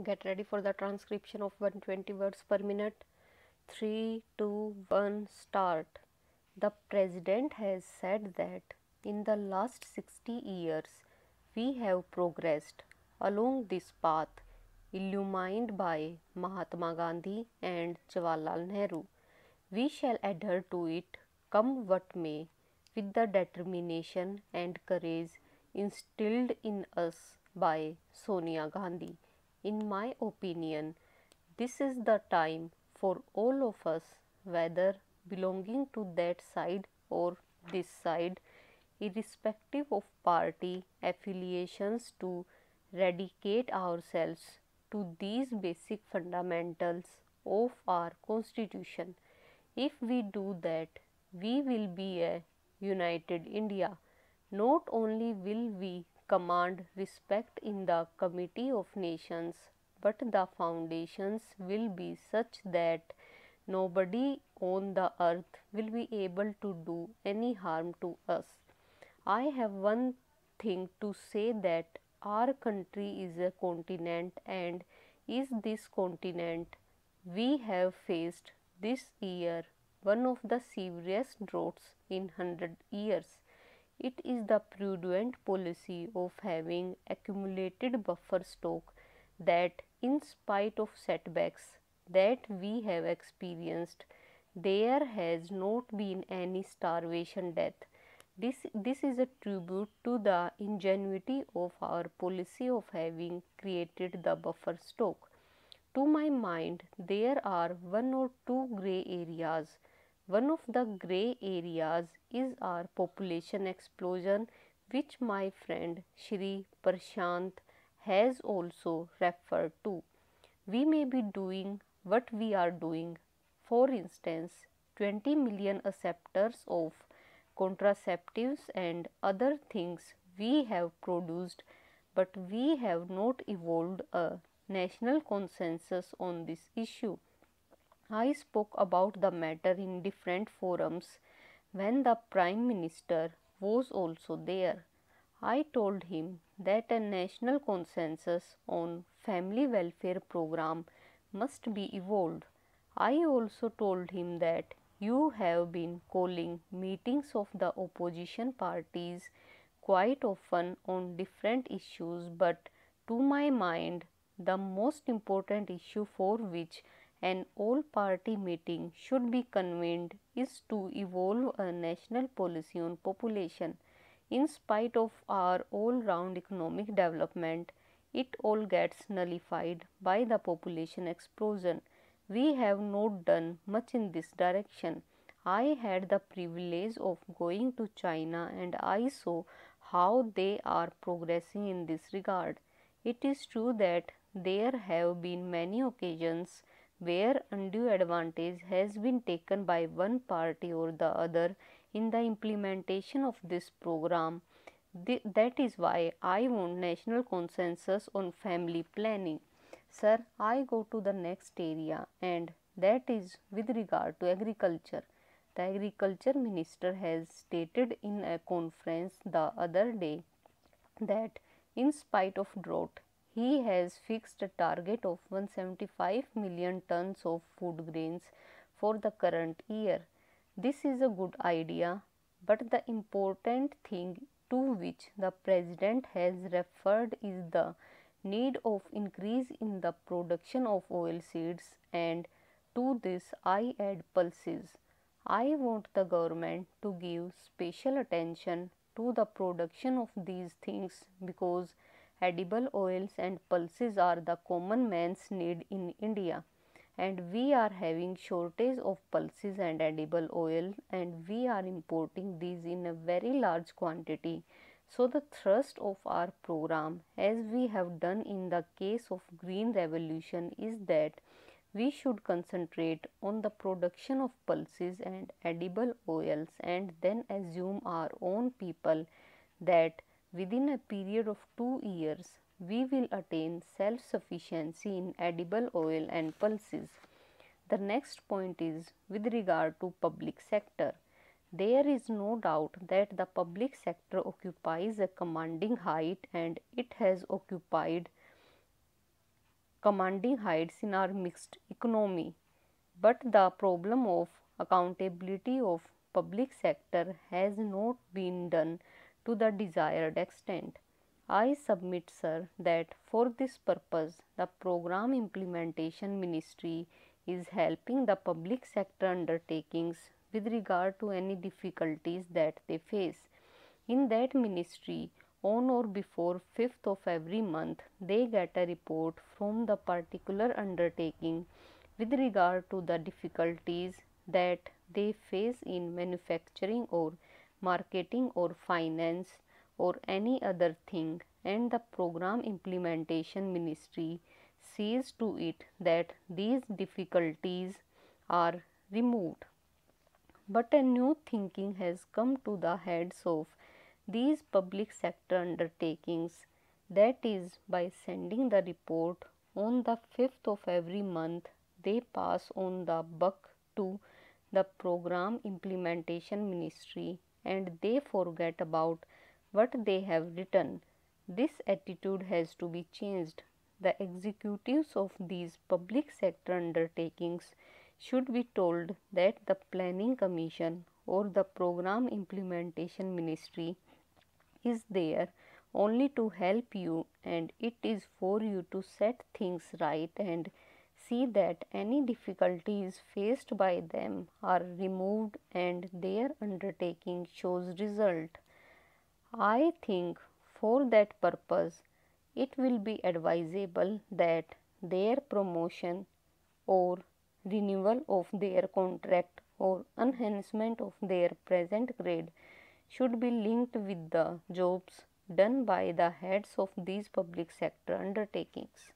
Get ready for the transcription of 120 words per minute. 3, 2, 1, start. The president has said that in the last 60 years we have progressed along this path illumined by Mahatma Gandhi and Jawaharlal Nehru. We shall adhere to it, come what may, with the determination and courage instilled in us by Sonia Gandhi. In my opinion, this is the time for all of us, whether belonging to that side or this side, irrespective of party affiliations, to dedicate ourselves to these basic fundamentals of our constitution. If we do that, we will be a united India. Not only will we command respect in the Committee of Nations, but the foundations will be such that nobody on the earth will be able to do any harm to us. I have one thing to say, that our country is a continent, and is this continent we have faced this year one of the severest droughts in 100 years. It is the prudent policy of having accumulated buffer stock that, in spite of setbacks that we have experienced, there has not been any starvation death. This is a tribute to the ingenuity of our policy of having created the buffer stock. To my mind, there are one or two grey areas. One of the grey areas is our population explosion, which my friend Shri Prashant has also referred to. We may be doing what we are doing. For instance, 20 million acceptors of contraceptives and other things we have produced, but we have not evolved a national consensus on this issue. I spoke about the matter in different forums when the Prime Minister was also there. I told him that a national consensus on family welfare program must be evolved. I also told him that you have been calling meetings of the opposition parties quite often on different issues, but to my mind, the most important issue for which an all party meeting should be convened is to evolve a national policy on population. In spite of our all round economic development, it all gets nullified by the population explosion. We have not done much in this direction. I had the privilege of going to China, and I saw how they are progressing in this regard. It is true that there have been many occasions where undue advantage has been taken by one party or the other in the implementation of this program. That is why I want national consensus on family planning. Sir, I go to the next area, and that is with regard to agriculture. The agriculture minister has stated in a conference the other day that in spite of drought, he has fixed a target of 175 million tons of food grains for the current year. This is a good idea, but the important thing to which the president has referred is the need of increase in the production of oil seeds, and to this I add pulses. I want the government to give special attention to the production of these things, because edible oils and pulses are the common man's need in India, and we are having shortage of pulses and edible oil, and we are importing these in a very large quantity. So the thrust of our program, as we have done in the case of green revolution, is that we should concentrate on the production of pulses and edible oils, and then assume our own people that within a period of 2 years we will attain self sufficiency in edible oil and pulses. The next point is with regard to public sector. There is no doubt that the public sector occupies a commanding height, and it has occupied commanding heights in our mixed economy. But the problem of accountability of public sector has not been done to the desired extent. I submit, sir, that for this purpose, the Program Implementation Ministry is helping the public sector undertakings with regard to any difficulties that they face. In that ministry, on or before 5th of every month, they get a report from the particular undertaking with regard to the difficulties that they face in manufacturing or marketing or finance or any other thing, and the program implementation ministry sees to it that these difficulties are removed. But a new thinking has come to the heads of these public sector undertakings, that is, by sending the report on the 5th of every month, they pass on the buck to the program implementation ministry and they forget about what they have written. This attitude has to be changed. The executives of these public sector undertakings should be told that the planning commission or the program implementation ministry is there only to help you, and it is for you to set things right and see that any difficulties faced by them are removed and their undertaking shows result. I think for that purpose it will be advisable that their promotion or renewal of their contract or enhancement of their present grade should be linked with the jobs done by the heads of these public sector undertakings.